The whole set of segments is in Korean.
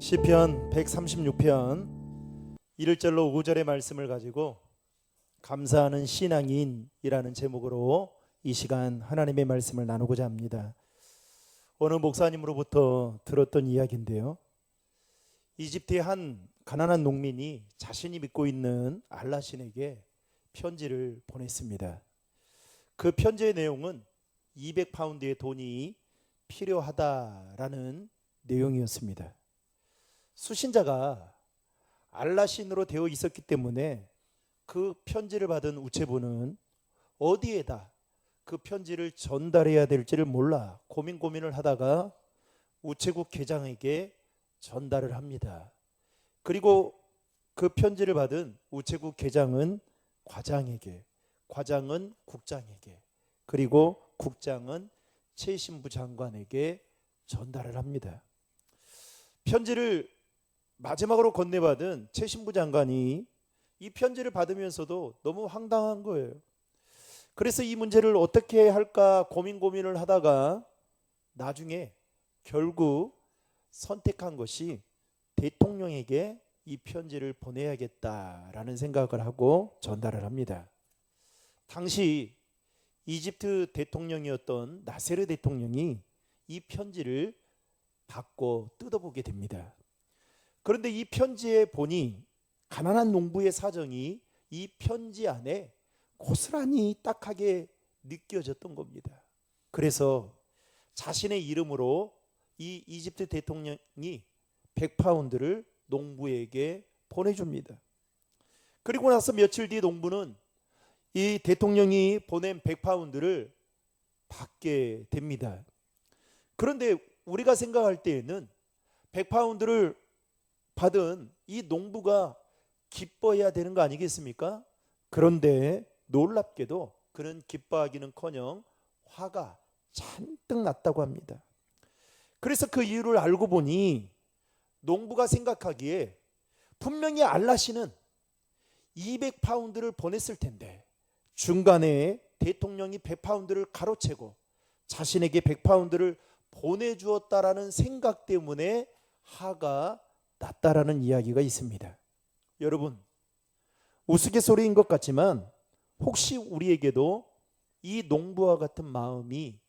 시편 136편 1절로 5절의 말씀을 가지고 감사하는 신앙인이라는 제목으로 이 시간 하나님의 말씀을 나누고자 합니다. 어느 목사님으로부터 들었던 이야기인데요, 이집트의 한 가난한 농민이 자신이 믿고 있는 알라 신에게 편지를 보냈습니다. 그 편지의 내용은 200파운드의 돈이 필요하다라는 내용이었습니다. 수신자가 알라 신으로 되어 있었기 때문에 그 편지를 받은 우체부는 어디에다 그 편지를 전달해야 될지를 몰라 고민을 하다가 우체국 계장에게 전달을 합니다. 그리고 그 편지를 받은 우체국 계장은 과장에게, 과장은 국장에게, 그리고 국장은 최신부 장관에게 전달을 합니다. 편지를 마지막으로 건네받은 최신부 장관이 이 편지를 받으면서도 너무 황당한 거예요. 그래서 이 문제를 어떻게 할까 고민을 하다가 나중에 결국 선택한 것이 대통령에게 이 편지를 보내야겠다라는 생각을 하고 전달을 합니다. 당시 이집트 대통령이었던 나세르 대통령이 이 편지를 받고 뜯어보게 됩니다. 그런데 이 편지에 보니 가난한 농부의 사정이 이 편지 안에 고스란히 딱하게 느껴졌던 겁니다. 그래서 자신의 이름으로 이 이집트 대통령이 100파운드를 농부에게 보내줍니다. 그리고 나서 며칠 뒤 농부는 이 대통령이 보낸 100파운드를 받게 됩니다. 그런데 우리가 생각할 때에는 100파운드를 받은 이 농부가 기뻐해야 되는 거 아니겠습니까? 그런데 놀랍게도 그는 기뻐하기는커녕 화가 잔뜩 났다고 합니다. 그래서 그 이유를 알고 보니 농부가 생각하기에 분명히 알라 신은 200파운드를 보냈을 텐데 중간에 대통령이 100파운드를 가로채고 자신에게 100파운드를 보내주었다라는 생각 때문에 화가 났다라는 이야기가 있습니다. 여러분, 우스갯소리인 것 같지만 혹시 우리에게도 이 농부와 같은 마음이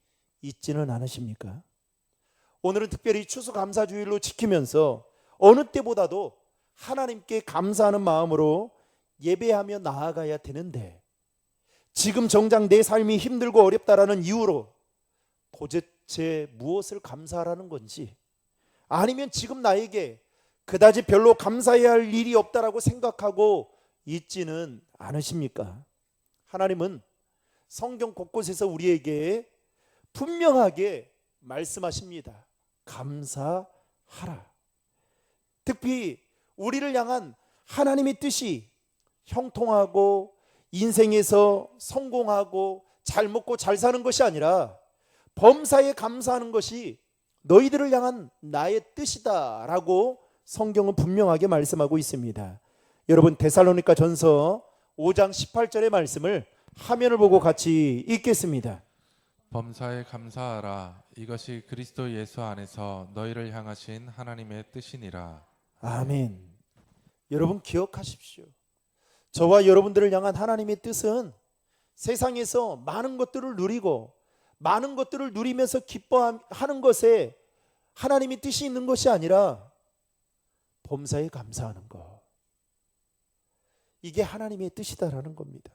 있지는 않으십니까? 오늘은 특별히 추수감사주일로 지키면서 어느 때보다도 하나님께 감사하는 마음으로 예배하며 나아가야 되는데 지금 정작 내 삶이 힘들고 어렵다라는 이유로 도대체 무엇을 감사하라는 건지, 아니면 지금 나에게 그다지 별로 감사해야 할 일이 없다라고 생각하고 있지는 않으십니까? 하나님은 성경 곳곳에서 우리에게 분명하게 말씀하십니다. 감사하라. 특히 우리를 향한 하나님의 뜻이 형통하고 인생에서 성공하고 잘 먹고 잘 사는 것이 아니라 범사에 감사하는 것이 너희들을 향한 나의 뜻이다라고 성경은 분명하게 말씀하고 있습니다. 여러분, 데살로니가 전서 5장 18절의 말씀을 화면을 보고 같이 읽겠습니다. 범사에 감사하라. 이것이 그리스도 예수 안에서 너희를 향하신 하나님의 뜻이니라. 아멘. 여러분 기억하십시오. 저와 여러분들을 향한 하나님의 뜻은 세상에서 많은 것들을 누리고 많은 것들을 누리면서 기뻐하는 것에 하나님의 뜻이 있는 것이 아니라 범사에 감사하는 것, 이게 하나님의 뜻이다라는 겁니다.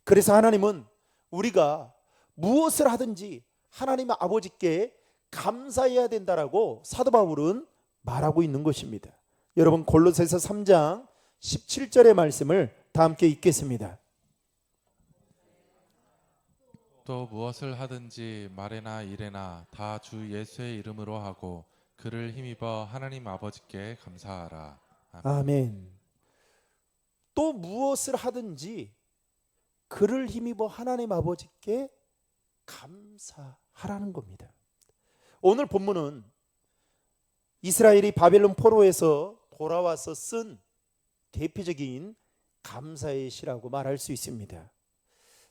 그래서 하나님은 우리가 무엇을 하든지 하나님 아버지께 감사해야 된다라고 사도 바울은 말하고 있는 것입니다. 여러분, 골로새서 3장 17절의 말씀을 다 함께 읽겠습니다. 또 무엇을 하든지 말에나 일에나 다 주 예수의 이름으로 하고 그를 힘입어 하나님 아버지께 감사하라. 아멘. 또 무엇을 하든지 그를 힘입어 하나님 아버지께 감사하라는 겁니다. 오늘 본문은 이스라엘이 바벨론 포로에서 돌아와서 쓴 대표적인 감사의 시라고 말할 수 있습니다.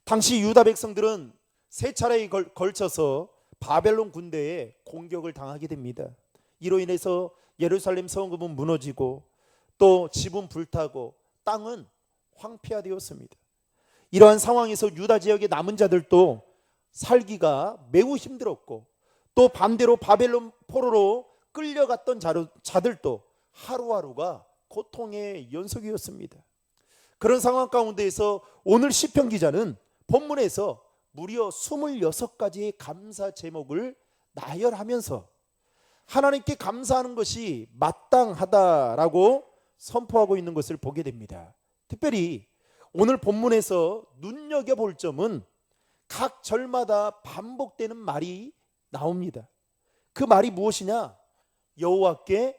당시 유다 백성들은 세 차례에 걸쳐서 바벨론 군대에 공격을 당하게 됩니다. 이로 인해서 예루살렘 성읍은 무너지고 또 집은 불타고 땅은 황폐화되었습니다. 이러한 상황에서 유다 지역의 남은 자들도 살기가 매우 힘들었고 또 반대로 바벨론 포로로 끌려갔던 자들도 하루하루가 고통의 연속이었습니다. 그런 상황 가운데에서 오늘 시편 기자는 본문에서 무려 26가지의 감사 제목을 나열하면서 하나님께 감사하는 것이 마땅하다라고 선포하고 있는 것을 보게 됩니다. 특별히 오늘 본문에서 눈여겨볼 점은 각 절마다 반복되는 말이 나옵니다. 그 말이 무엇이냐? 여호와께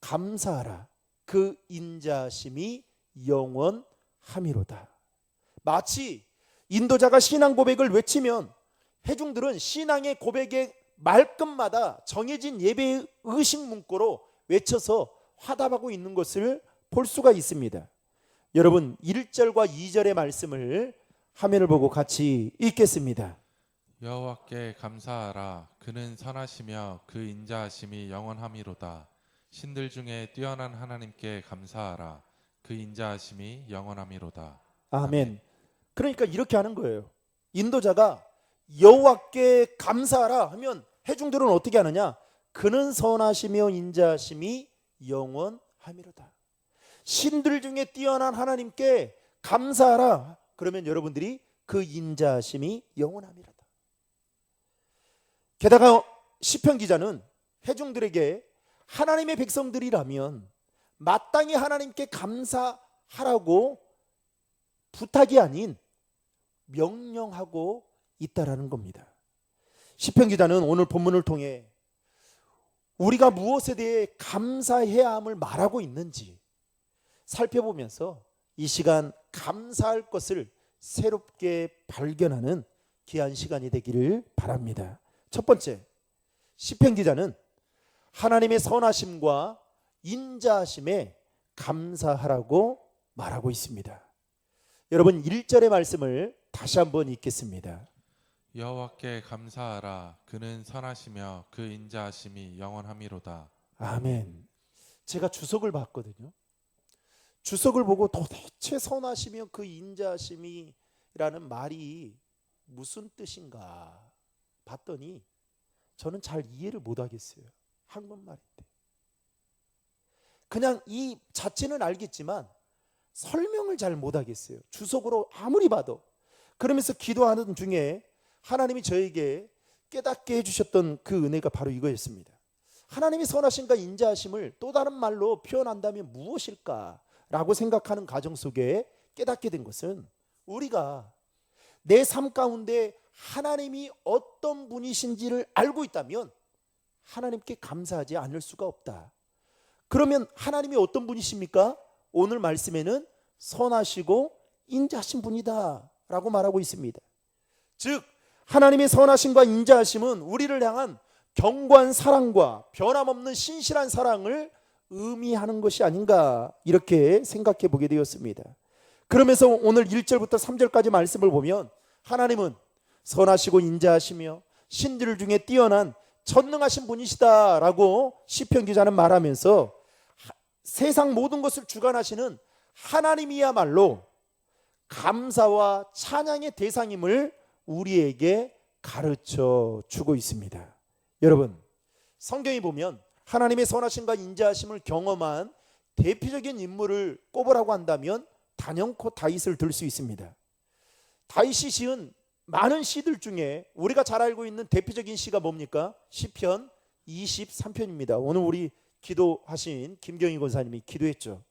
감사하라. 그 인자심이 영원함이로다. 마치 인도자가 신앙 고백을 외치면 회중들은 신앙의 고백의 말끝마다 정해진 예배의 의식 문구로 외쳐서 화답하고 있는 것을 볼 수가 있습니다. 여러분 1절과 2절의 말씀을 화면을 보고 같이 읽겠습니다. 여호와께 감사하라. 그는 선하시며 그 인자하심이 영원함이로다. 신들 중에 뛰어난 하나님께 감사하라. 그 인자하심이 영원함이로다. 아멘. 그러니까 이렇게 하는 거예요. 인도자가 여호와께 감사하라 하면 회중들은 어떻게 하느냐? 그는 선하시며 인자하심이 영원함이로다. 신들 중에 뛰어난 하나님께 감사하라. 그러면 여러분들이 그 인자하심이 영원함이로다. 게다가 시편 기자는 회중들에게 하나님의 백성들이라면 마땅히 하나님께 감사하라고 부탁이 아닌 명령하고 있다라는 겁니다. 시편 기자는 오늘 본문을 통해 우리가 무엇에 대해 감사해야 함을 말하고 있는지 살펴보면서 이 시간 감사할 것을 새롭게 발견하는 귀한 시간이 되기를 바랍니다. 첫 번째, 시편 기자는 하나님의 선하심과 인자하심에 감사하라고 말하고 있습니다. 여러분 1절의 말씀을 다시 한번 읽겠습니다. 여호와께 감사하라. 그는 선하시며 그 인자하심이 영원함이로다. 아멘. 제가 주석을 봤거든요. 주석을 보고 도대체 선하시며 그 인자하심이라는 말이 무슨 뜻인가 봤더니 저는 잘 이해를 못하겠어요. 한국말인데. 그냥 이 자체는 알겠지만 설명을 잘 못하겠어요. 주석으로 아무리 봐도. 그러면서 기도하는 중에 하나님이 저에게 깨닫게 해주셨던 그 은혜가 바로 이거였습니다. 하나님이 선하심과 인자하심을 또 다른 말로 표현한다면 무엇일까라고 생각하는 과정 속에 깨닫게 된 것은 우리가 내 삶 가운데 하나님이 어떤 분이신지를 알고 있다면 하나님께 감사하지 않을 수가 없다. 그러면 하나님이 어떤 분이십니까? 오늘 말씀에는 선하시고 인자하신 분이다 라고 말하고 있습니다. 즉 하나님의 선하심과 인자하심은 우리를 향한 견고한 사랑과 변함없는 신실한 사랑을 의미하는 것이 아닌가 이렇게 생각해 보게 되었습니다. 그러면서 오늘 1절부터 3절까지 말씀을 보면 하나님은 선하시고 인자하시며 신들 중에 뛰어난 전능하신 분이시다라고 시편 기자는 말하면서 세상 모든 것을 주관하시는 하나님이야말로 감사와 찬양의 대상임을 우리에게 가르쳐 주고 있습니다. 여러분 성경에 보면 하나님의 선하심과 인자하심을 경험한 대표적인 인물을 꼽으라고 한다면 단연코 다윗을 들 수 있습니다. 다윗이 지은 많은 시들 중에 우리가 잘 알고 있는 대표적인 시가 뭡니까? 시편 23편입니다. 오늘 우리 기도하신 김경희 권사님이 기도했죠.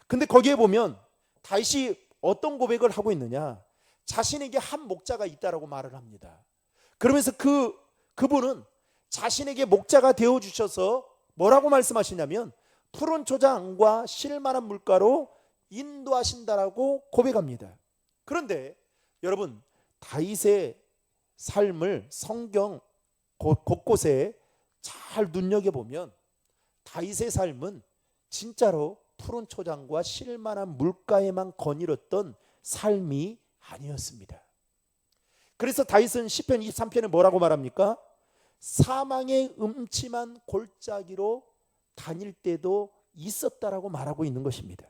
근데 거기에 보면 다윗이 어떤 고백을 하고 있느냐? 자신에게 한 목자가 있다라고 말을 합니다. 그러면서 그분은 자신에게 목자가 되어 주셔서 뭐라고 말씀하시냐면 푸른 초장과 쉴만한 물가로 인도하신다라고 고백합니다. 그런데 여러분 다윗의 삶을 성경 곳곳에 잘 눈여겨보면 다윗의 삶은 진짜로 푸른 초장과 쉴만한 물가에만 거닐었던 삶이 아니었습니다. 그래서 다윗은 시편 23편에 뭐라고 말합니까? 사망의 음침한 골짜기로 다닐 때도 있었다라고 말하고 있는 것입니다.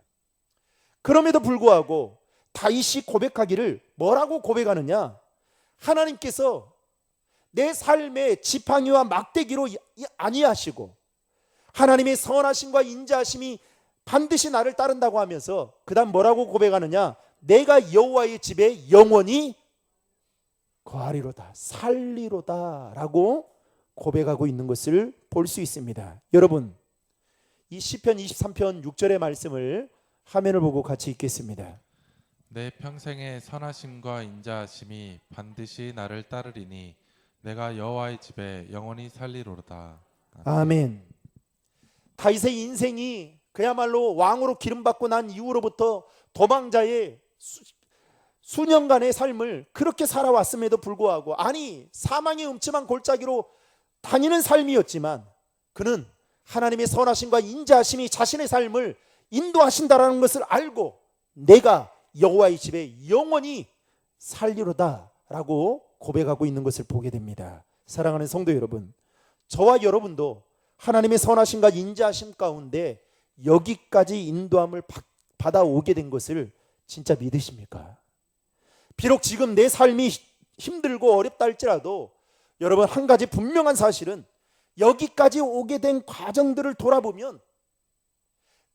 그럼에도 불구하고 다윗이 고백하기를 뭐라고 고백하느냐? 하나님께서 내 삶의 지팡이와 막대기로 아니하시고 하나님의 선하심과 인자하심이 반드시 나를 따른다고 하면서 그 다음 뭐라고 고백하느냐? 내가 여호와의 집에 영원히 거하리로다, 살리로다 라고 고백하고 있는 것을 볼 수 있습니다. 여러분, 이 시편 23편 6절의 말씀을 화면을 보고 같이 읽겠습니다. 내 평생의 선하심과 인자하심이 반드시 나를 따르리니 내가 여호와의 집에 영원히 살리로다. 아멘. 다윗의 인생이 그야말로 왕으로 기름받고 난 이후로부터 도망자의 수년간의 삶을 그렇게 살아왔음에도 불구하고, 아니 사망의 음침한 골짜기로 다니는 삶이었지만 그는 하나님의 선하심과 인자하심이 자신의 삶을 인도하신다라는 것을 알고 내가 여호와의 집에 영원히 살리로다 라고 고백하고 있는 것을 보게 됩니다. 사랑하는 성도 여러분, 저와 여러분도 하나님의 선하심과 인자하심 가운데 여기까지 인도함을 받아오게 된 것을 진짜 믿으십니까? 비록 지금 내 삶이 힘들고 어렵다 할지라도 여러분, 한 가지 분명한 사실은 여기까지 오게 된 과정들을 돌아보면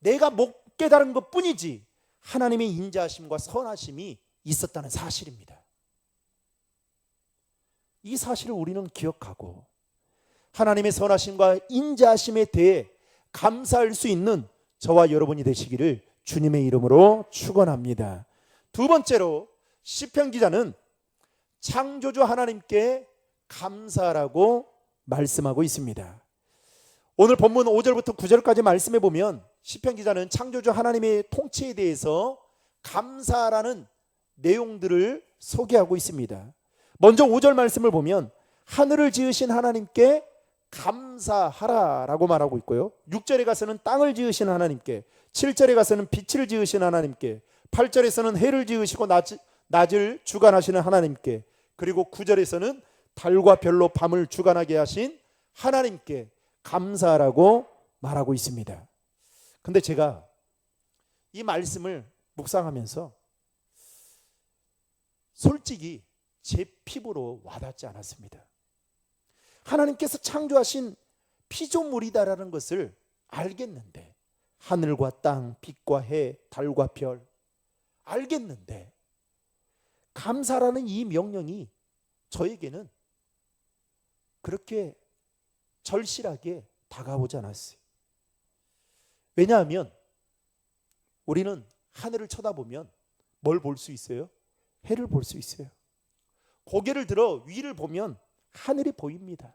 내가 못 깨달은 것 뿐이지 하나님의 인자하심과 선하심이 있었다는 사실입니다. 이 사실을 우리는 기억하고 하나님의 선하심과 인자하심에 대해 감사할 수 있는 저와 여러분이 되시기를 주님의 이름으로 축원합니다. 두 번째로 시편 기자는 창조주 하나님께 감사라고 말씀하고 있습니다. 오늘 본문 5절부터 9절까지 말씀해 보면 시편 기자는 창조주 하나님의 통치에 대해서 감사라는 내용들을 소개하고 있습니다. 먼저 5절 말씀을 보면 하늘을 지으신 하나님께 감사하라라고 말하고 있고요. 6절에 가서는 땅을 지으신 하나님께, 7절에 가서는 빛을 지으신 하나님께, 8절에서는 해를 지으시고 낮을 주관하시는 하나님께, 그리고 9절에서는 달과 별로 밤을 주관하게 하신 하나님께 감사하라고 말하고 있습니다. 근데 제가 이 말씀을 묵상하면서 솔직히 제 피부로 와닿지 않았습니다. 하나님께서 창조하신 피조물이다라는 것을 알겠는데, 하늘과 땅, 빛과 해, 달과 별 알겠는데 감사라는 이 명령이 저에게는 그렇게 절실하게 다가오지 않았어요. 왜냐하면 우리는 하늘을 쳐다보면 뭘 볼 수 있어요? 해를 볼 수 있어요. 고개를 들어 위를 보면 하늘이 보입니다.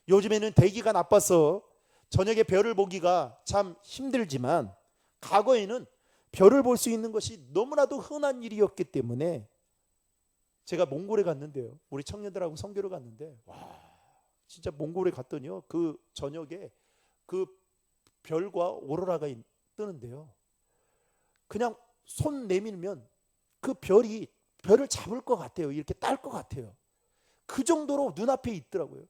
요즘에는 대기가 나빠서 저녁에 별을 보기가 참 힘들지만 과거에는 별을 볼 수 있는 것이 너무나도 흔한 일이었기 때문에 제가 몽골에 갔는데요. 우리 청년들하고 선교를 갔는데 와, 진짜 몽골에 갔더니요. 그 저녁에 그 별과 오로라가 뜨는데요. 그냥 손 내밀면 그 별을 잡을 것 같아요. 이렇게 딸 것 같아요. 그 정도로 눈앞에 있더라고요.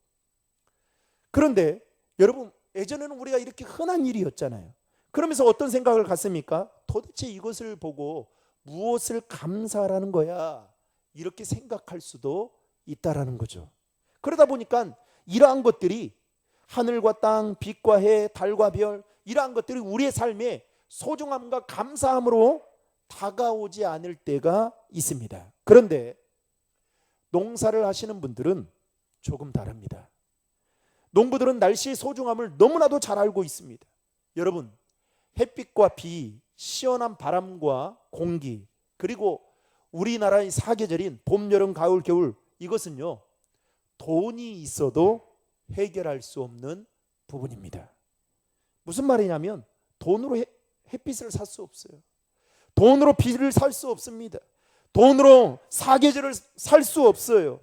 그런데 여러분, 예전에는 우리가 이렇게 흔한 일이었잖아요. 그러면서 어떤 생각을 갖습니까? 도대체 이것을 보고 무엇을 감사하라는 거야, 이렇게 생각할 수도 있다라는 거죠. 그러다 보니까 이러한 것들이 하늘과 땅, 빛과 해, 달과 별, 이러한 것들이 우리의 삶에 소중함과 감사함으로 다가오지 않을 때가 있습니다. 그런데 농사를 하시는 분들은 조금 다릅니다. 농부들은 날씨의 소중함을 너무나도 잘 알고 있습니다. 여러분, 햇빛과 비, 시원한 바람과 공기, 그리고 우리나라의 사계절인 봄, 여름, 가을, 겨울, 이것은요 돈이 있어도 해결할 수 없는 부분입니다. 무슨 말이냐면 돈으로 햇빛을 살 수 없어요. 돈으로 비를 살 수 없습니다. 돈으로 사계절을 살 수 없어요.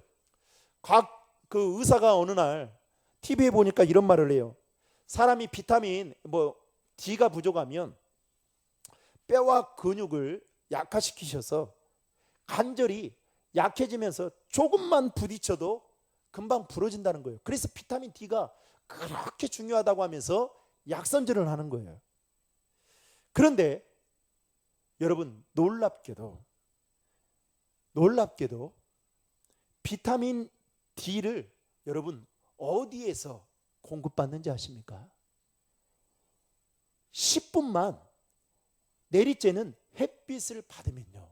그 의사가 어느 날 TV에 보니까 이런 말을 해요. 사람이 비타민 D가 부족하면 뼈와 근육을 약화시키셔서 관절이 약해지면서 조금만 부딪혀도 금방 부러진다는 거예요. 그래서 비타민 D가 그렇게 중요하다고 하면서 약선전을 하는 거예요. 그런데 여러분, 놀랍게도 비타민 D를 여러분 어디에서 공급받는지 아십니까? 10분만 내리쬐는 햇빛을 받으면요,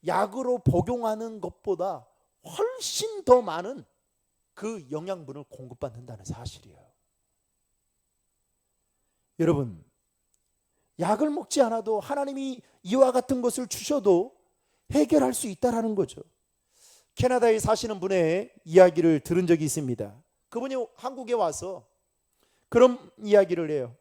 약으로 복용하는 것보다 훨씬 더 많은 그 영양분을 공급받는다는 사실이에요. 여러분, 약을 먹지 않아도 하나님이 이와 같은 것을 주셔도 해결할 수 있다라는 거죠. 캐나다에 사시는 분의 이야기를 들은 적이 있습니다. 그분이 한국에 와서 그런 이야기를 해요.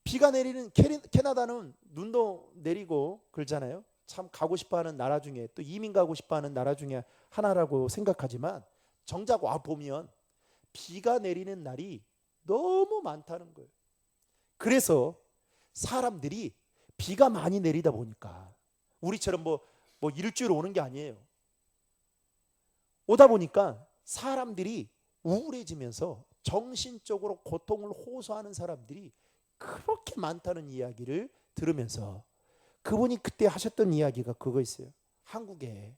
비가 내리는 캐나다는 눈도 내리고 그러잖아요. 참 가고 싶어하는 나라 중에, 또 이민 가고 싶어하는 나라 중에 하나라고 생각하지만 정작 와 보면 비가 내리는 날이 너무 많다는 거예요. 그래서 사람들이 비가 많이 내리다 보니까 우리처럼 뭐 일주일 오는 게 아니에요. 오다 보니까 사람들이 우울해지면서 정신적으로 고통을 호소하는 사람들이 그렇게 많다는 이야기를 들으면서 그분이 그때 하셨던 이야기가 그거 있어요. 한국에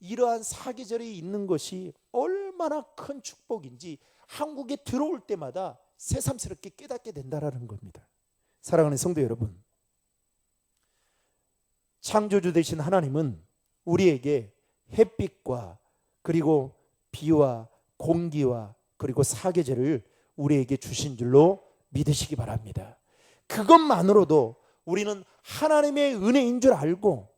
이러한 사계절이 있는 것이 얼마나 큰 축복인지 한국에 들어올 때마다 새삼스럽게 깨닫게 된다라는 겁니다. 사랑하는 성도 여러분, 창조주 되신 하나님은 우리에게 햇빛과 그리고 비와 공기와 그리고 사계절을 우리에게 주신 줄로 믿으시기 바랍니다. 그것만으로도 우리는 하나님의 은혜인 줄 알고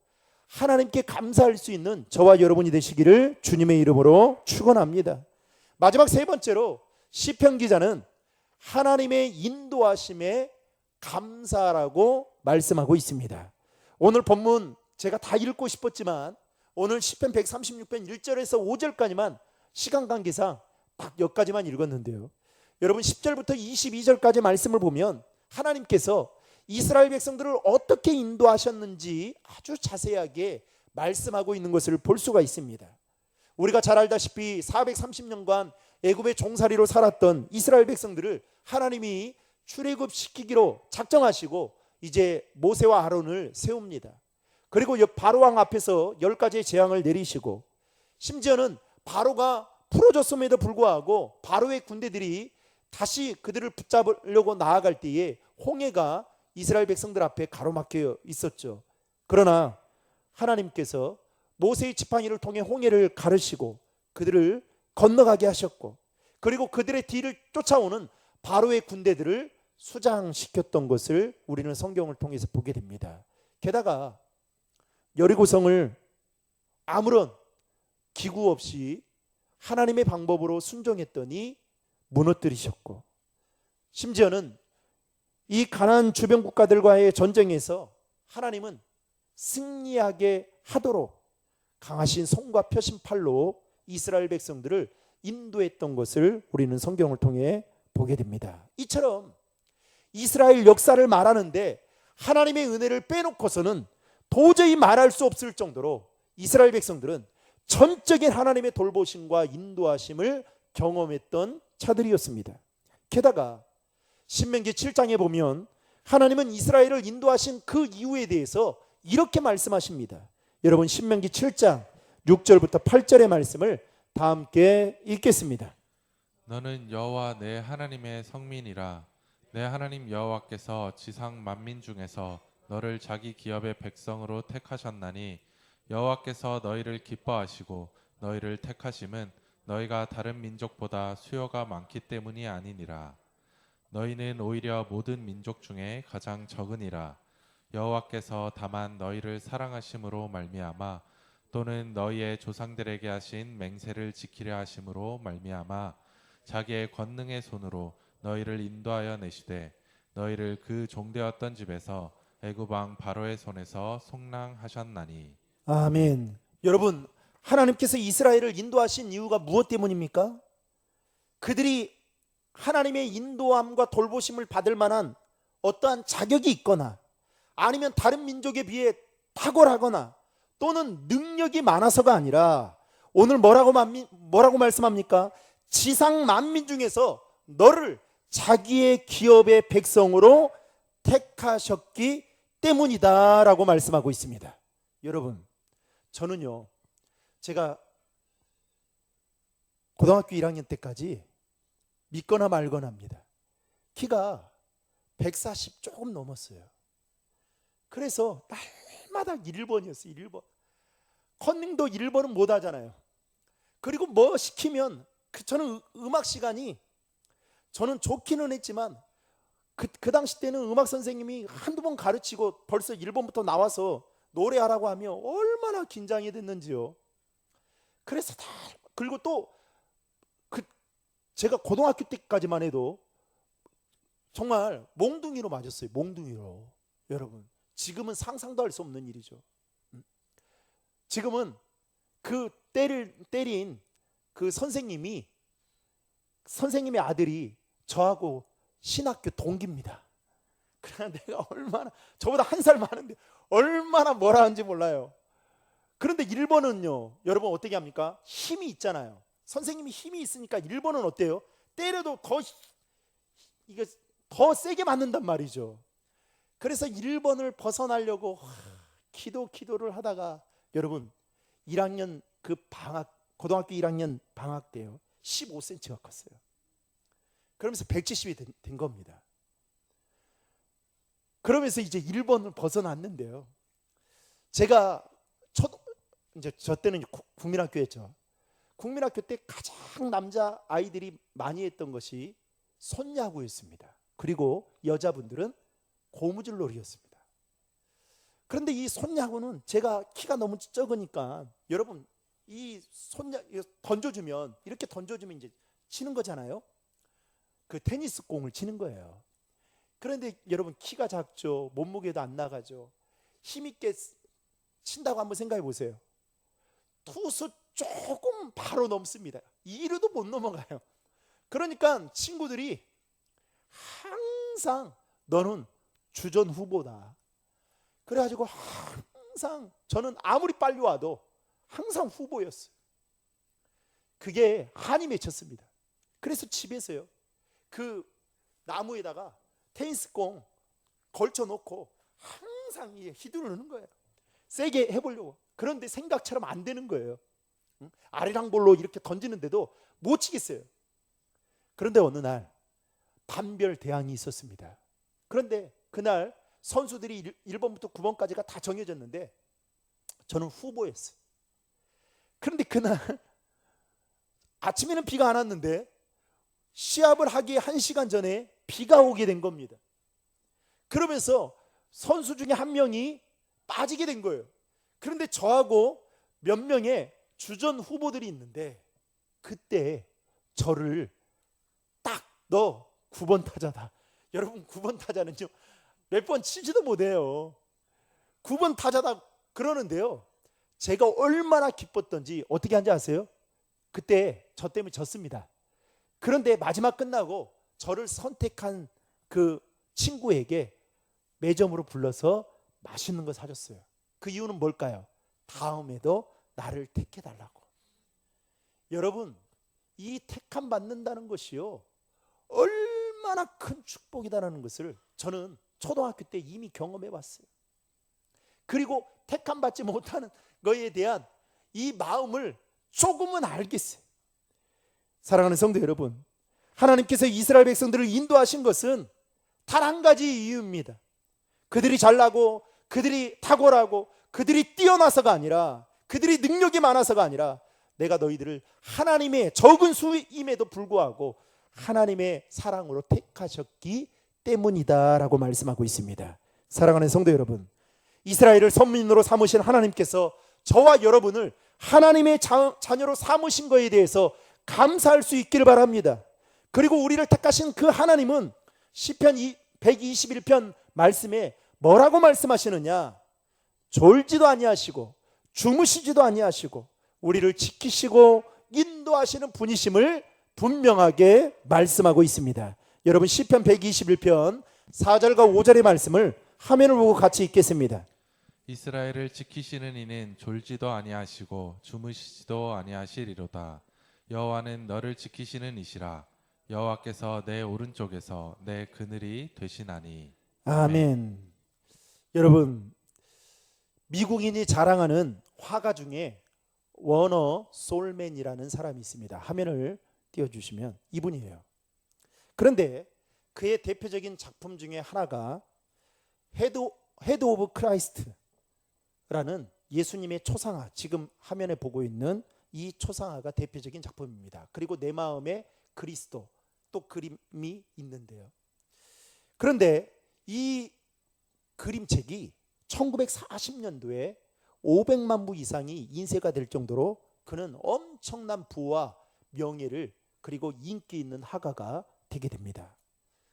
하나님께 감사할 수 있는 저와 여러분이 되시기를 주님의 이름으로 축원합니다. 마지막 세 번째로 시편 기자는 하나님의 인도하심에 감사라고 말씀하고 있습니다. 오늘 본문 제가 다 읽고 싶었지만 오늘 시편 136편 1절에서 5절까지만 시간 관계상 딱 여기까지만 읽었는데요. 여러분 10절부터 22절까지 말씀을 보면 하나님께서 이스라엘 백성들을 어떻게 인도하셨는지 아주 자세하게 말씀하고 있는 것을 볼 수가 있습니다. 우리가 잘 알다시피 430년간 애굽의 종살이로 살았던 이스라엘 백성들을 하나님이 출애굽시키기로 작정하시고 이제 모세와 아론을 세웁니다. 그리고 바로 왕 앞에서 10가지의 재앙을 내리시고 심지어는 바로가 풀어줬음에도 불구하고 바로의 군대들이 다시 그들을 붙잡으려고 나아갈 때에 홍해가 이스라엘 백성들 앞에 가로막혀 있었죠. 그러나 하나님께서 모세의 지팡이를 통해 홍해를 가르시고 그들을 건너가게 하셨고 그리고 그들의 뒤를 쫓아오는 바로의 군대들을 수장시켰던 것을 우리는 성경을 통해서 보게 됩니다. 게다가 여리고성을 아무런 기구 없이 하나님의 방법으로 순종했더니 무너뜨리셨고 심지어는 이 가나안 주변 국가들과의 전쟁에서 하나님은 승리하게 하도록 강하신 손과 펴신 팔로 이스라엘 백성들을 인도했던 것을 우리는 성경을 통해 보게 됩니다. 이처럼 이스라엘 역사를 말하는데 하나님의 은혜를 빼놓고서는 도저히 말할 수 없을 정도로 이스라엘 백성들은 전적인 하나님의 돌보심과 인도하심을 경험했던 자들이었습니다. 게다가 신명기 7장에 보면 하나님은 이스라엘을 인도하신 그 이유에 대해서 이렇게 말씀하십니다. 여러분 신명기 7장 6절부터 8절의 말씀을 다 함께 읽겠습니다. 너는 여호와 내 하나님의 성민이라. 내 하나님 여호와께서 지상 만민 중에서 너를 자기 기업의 백성으로 택하셨나니 여호와께서 너희를 기뻐하시고 너희를 택하심은 너희가 다른 민족보다 수요가 많기 때문이 아니니라. 너희는 오히려 모든 민족 중에 가장 적으니라. 여호와께서 다만 너희를 사랑하심으로 말미암아 또는 너희의 조상들에게 하신 맹세를 지키려 하심으로 말미암아 자기의 권능의 손으로 너희를 인도하여 내시되 너희를 그 종되었던 집에서 애굽 왕 바로의 손에서 속량하셨나니. 아멘. 여러분 하나님께서 이스라엘을 인도하신 이유가 무엇 때문입니까? 그들이 하나님의 인도함과 돌보심을 받을 만한 어떠한 자격이 있거나 아니면 다른 민족에 비해 탁월하거나 또는 능력이 많아서가 아니라 오늘 뭐라고 말씀합니까? 지상 만민 중에서 너를 자기의 기업의 백성으로 택하셨기 때문이다라고 말씀하고 있습니다. 여러분, 저는요, 제가 고등학교 1학년 때까지 믿거나 말거나 합니다. 키가 140 조금 넘었어요. 그래서 날마다 1번이었어요. 1번. 컨닝도 1번은 못 하잖아요. 그리고 뭐 시키면 저는 음악 시간이, 저는 좋기는 했지만 그 당시 때는 음악 선생님이 한두 번 가르치고 벌써 1번부터 나와서 노래하라고 하면 얼마나 긴장이 됐는지요. 그래서 그리고 또 제가 고등학교 때까지만 해도 정말 몽둥이로 맞았어요. 몽둥이로. 여러분, 지금은 상상도 할 수 없는 일이죠. 지금은 그 때린 그 선생님의 아들이 저하고 신학교 동기입니다. 그러나 내가 얼마나, 저보다 한 살 많은데 얼마나 뭐라 하는지 몰라요. 그런데 1번은요, 여러분 어떻게 합니까? 힘이 있잖아요. 선생님이 힘이 있으니까 1번은 어때요? 때려도 이게 더 세게 맞는단 말이죠. 그래서 1번을 벗어나려고 기도를 하다가 여러분 1학년 그 고등학교 1학년 방학 때요, 15cm가 컸어요. 그러면서 170이 된 겁니다. 그러면서 이제 1번을 벗어났는데요, 제가 이제 저 때는 국민학교였죠. 국민학교 때 가장 남자 아이들이 많이 했던 것이 손야구였습니다. 그리고 여자분들은 고무줄놀이였습니다. 그런데 이 손야구는 제가 키가 너무 적으니까, 여러분 이 던져주면, 이렇게 던져주면 이제 치는 거잖아요. 그 테니스 공을 치는 거예요. 그런데 여러분 키가 작죠. 몸무게도 안 나가죠. 힘있게 친다고 한번 생각해 보세요. 투수 조금 바로 넘습니다. 2루도 못 넘어가요. 그러니까 친구들이 항상 너는 주전 후보다. 그래가지고 항상 저는 아무리 빨리 와도 항상 후보였어요. 그게 한이 맺혔습니다. 그래서 집에서요, 그 나무에다가 테니스공 걸쳐놓고 항상 휘두르는 거예요. 세게 해보려고. 그런데 생각처럼 안 되는 거예요. 아리랑 볼로 이렇게 던지는데도 못 치겠어요. 그런데 어느 날 판별 대항이 있었습니다. 그런데 그날 선수들이 1번부터 9번까지가 다 정해졌는데 저는 후보였어요. 그런데 그날 아침에는 비가 안 왔는데 시합을 하기 1시간 전에 비가 오게 된 겁니다. 그러면서 선수 중에 한 명이 빠지게 된 거예요. 그런데 저하고 몇 명의 주전 후보들이 있는데, 그때 저를 딱, 너 9번 타자다. 여러분 9번 타자는요, 몇 번 치지도 못해요. 9번 타자다 그러는데요, 제가 얼마나 기뻤던지 어떻게 한지 아세요? 그때 저 때문에 졌습니다. 그런데 마지막 끝나고 저를 선택한 그 친구에게 매점으로 불러서 맛있는 거 사줬어요. 그 이유는 뭘까요? 다음에도 나를 택해달라고. 여러분, 이 택함 받는다는 것이요, 얼마나 큰 축복이다라는 것을 저는 초등학교 때 이미 경험해 봤어요. 그리고 택함 받지 못하는 거에 대한 이 마음을 조금은 알겠어요. 사랑하는 성도 여러분, 하나님께서 이스라엘 백성들을 인도하신 것은 단 한 가지 이유입니다. 그들이 잘나고 그들이 탁월하고 그들이 뛰어나서가 아니라, 그들이 능력이 많아서가 아니라, 내가 너희들을 하나님의 적은 수임에도 불구하고 하나님의 사랑으로 택하셨기 때문이다라고 말씀하고 있습니다. 사랑하는 성도 여러분, 이스라엘을 선민으로 삼으신 하나님께서 저와 여러분을 하나님의 자녀로 삼으신 것에 대해서 감사할 수 있기를 바랍니다. 그리고 우리를 택하신 그 하나님은 시편 121편 말씀에 뭐라고 말씀하시느냐? 졸지도 아니하시고 주무시지도 아니하시고 우리를 지키시고 인도하시는 분이심을 분명하게 말씀하고 있습니다. 여러분 시편 121편 4절과 5절의 말씀을 화면을 보고 같이 읽겠습니다. 이스라엘을 지키시는 이는 졸지도 아니하시고 주무시지도 아니하시리로다. 여호와는 너를 지키시는 이시라. 여호와께서 내 오른쪽에서 내 그늘이 되시나니. 아멘. 여러분, 미국인이 자랑하는 화가 중에 워너 솔맨이라는 사람이 있습니다. 화면을 띄워주시면 이분이에요. 그런데 그의 대표적인 작품 중에 하나가 헤드 오브 크라이스트라는 예수님의 초상화, 지금 화면에 보고 있는 이 초상화가 대표적인 작품입니다. 그리고 내 마음에 그리스도 또 그림이 있는데요. 그런데 이 그림책이 1940년도에 500만 부 이상이 인쇄가 될 정도로 그는 엄청난 부와 명예를 그리고 인기 있는 화가가 되게 됩니다.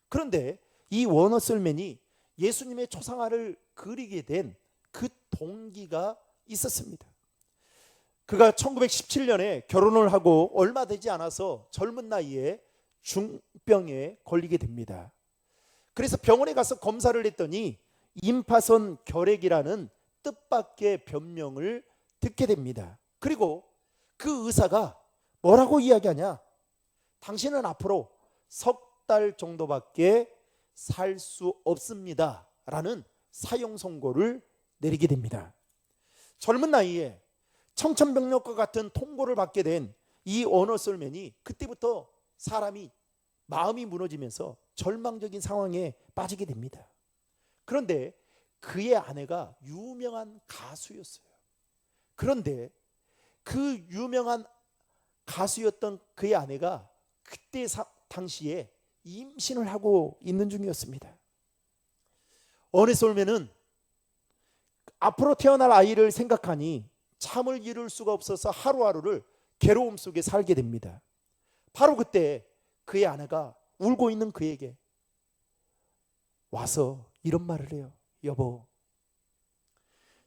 그런데 이 워너 솔맨이 예수님의 초상화를 그리게 된 그 동기가 있었습니다. 그가 1917년에 결혼을 하고 얼마 되지 않아서 젊은 나이에 중병에 걸리게 됩니다. 그래서 병원에 가서 검사를 했더니 임파선 결핵이라는 뜻밖의 변명을 듣게 됩니다. 그리고 그 의사가 뭐라고 이야기하냐? 당신은 앞으로 석 달 정도밖에 살 수 없습니다 라는 사형 선고를 내리게 됩니다. 젊은 나이에 청천벽력과 같은 통고를 받게 된 이 워너 솔맨이 그때부터 사람이 마음이 무너지면서 절망적인 상황에 빠지게 됩니다. 그런데 그의 아내가 유명한 가수였어요. 그런데 그 유명한 가수였던 그의 아내가 그때 당시에 임신을 하고 있는 중이었습니다. 워너 솔맨은 앞으로 태어날 아이를 생각하니 잠을 이룰 수가 없어서 하루하루를 괴로움 속에 살게 됩니다. 바로 그때 그의 아내가 울고 있는 그에게 와서 이런 말을 해요. 여보,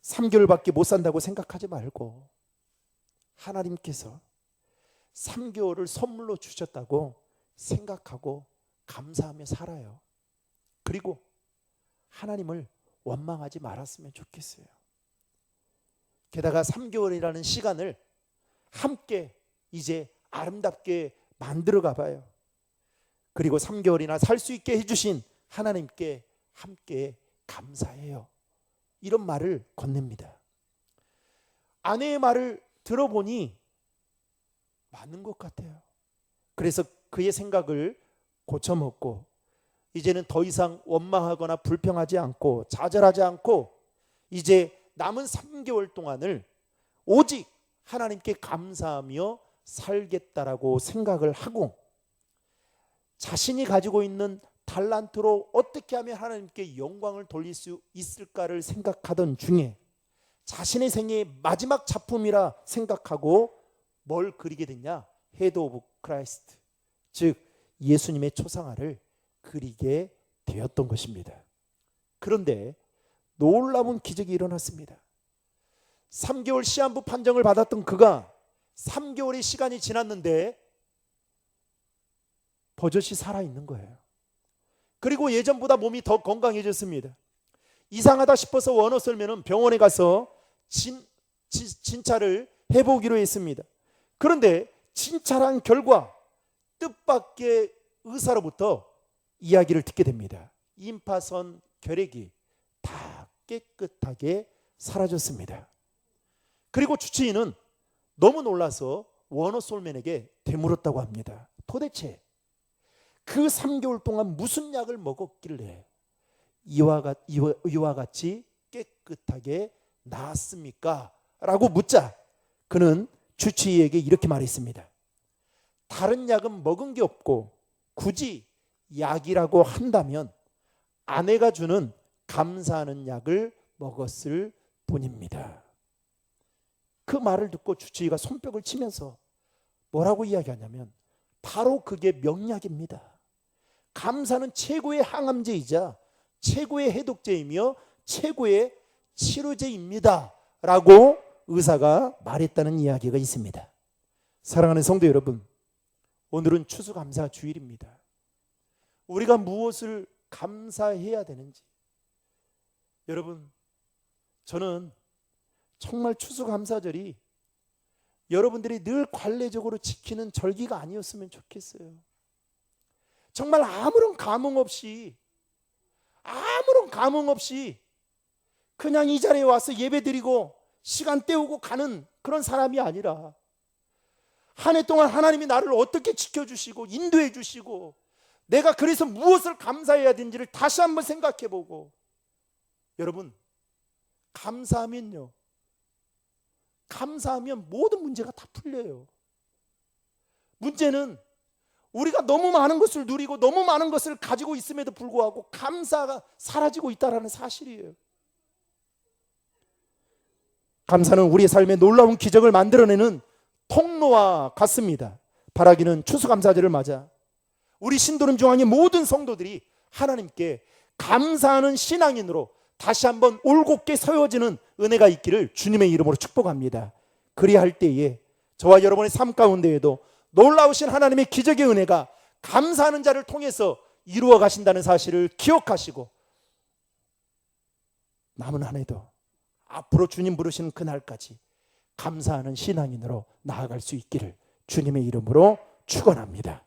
3개월밖에 못 산다고 생각하지 말고 하나님께서 3개월을 선물로 주셨다고 생각하고 감사하며 살아요. 그리고 하나님을 원망하지 말았으면 좋겠어요. 게다가 3개월이라는 시간을 함께 이제 아름답게 만들어 가봐요. 그리고 3개월이나 살 수 있게 해주신 하나님께 함께 감사해요. 이런 말을 건넵니다. 아내의 말을 들어보니 맞는 것 같아요. 그래서 그의 생각을 고쳐먹고 이제는 더 이상 원망하거나 불평하지 않고 좌절하지 않고 이제 남은 3개월 동안을 오직 하나님께 감사하며 살겠다라고 생각을 하고 자신이 가지고 있는 달란트로 어떻게 하면 하나님께 영광을 돌릴 수 있을까를 생각하던 중에 자신의 생애의 마지막 작품이라 생각하고 뭘 그리게 됐냐? 헤드 오브 크라이스트, 즉 예수님의 초상화를 그리게 되었던 것입니다. 그런데 놀라운 기적이 일어났습니다. 3개월 시한부 판정을 받았던 그가 3개월의 시간이 지났는데 버젓이 살아있는 거예요. 그리고 예전보다 몸이 더 건강해졌습니다. 이상하다 싶어서 워너 솔맨은 병원에 가서 진찰을 해보기로 했습니다. 그런데 진찰한 결과 뜻밖의 의사로부터 이야기를 듣게 됩니다. 임파선 결핵이 다 깨끗하게 사라졌습니다. 그리고 주치의는 너무 놀라서 워너 솔맨에게 되물었다고 합니다. 도대체 그 3개월 동안 무슨 약을 먹었길래 이와 같이 깨끗하게 나았습니까? 라고 묻자 그는 주치의에게 이렇게 말했습니다. 다른 약은 먹은 게 없고 굳이 약이라고 한다면 아내가 주는 감사하는 약을 먹었을 뿐입니다. 그 말을 듣고 주치의가 손뼉을 치면서 뭐라고 이야기하냐면 바로 그게 명약입니다. 감사는 최고의 항암제이자 최고의 해독제이며 최고의 치료제입니다 라고 의사가 말했다는 이야기가 있습니다. 사랑하는 성도 여러분, 오늘은 추수감사 주일입니다. 우리가 무엇을 감사해야 되는지, 여러분, 저는 정말 추수감사절이 여러분들이 늘 관례적으로 지키는 절기가 아니었으면 좋겠어요. 정말 아무런 감흥 없이 그냥 이 자리에 와서 예배드리고 시간 때우고 가는 그런 사람이 아니라 한 해 동안 하나님이 나를 어떻게 지켜주시고 인도해 주시고 내가 그래서 무엇을 감사해야 되는지를 다시 한번 생각해 보고, 여러분, 감사하면 모든 문제가 다 풀려요. 문제는 우리가 너무 많은 것을 누리고 너무 많은 것을 가지고 있음에도 불구하고 감사가 사라지고 있다는 사실이에요. 감사는 우리의 삶에 놀라운 기적을 만들어내는 통로와 같습니다. 바라기는 추수감사절을 맞아 우리 신도림 중앙의 모든 성도들이 하나님께 감사하는 신앙인으로 다시 한번 올곧게 세워지는 은혜가 있기를 주님의 이름으로 축복합니다. 그리할 때에 저와 여러분의 삶 가운데에도 놀라우신 하나님의 기적의 은혜가 감사하는 자를 통해서 이루어 가신다는 사실을 기억하시고, 남은 한 해도 앞으로 주님 부르시는 그날까지 감사하는 신앙인으로 나아갈 수 있기를 주님의 이름으로 축원합니다.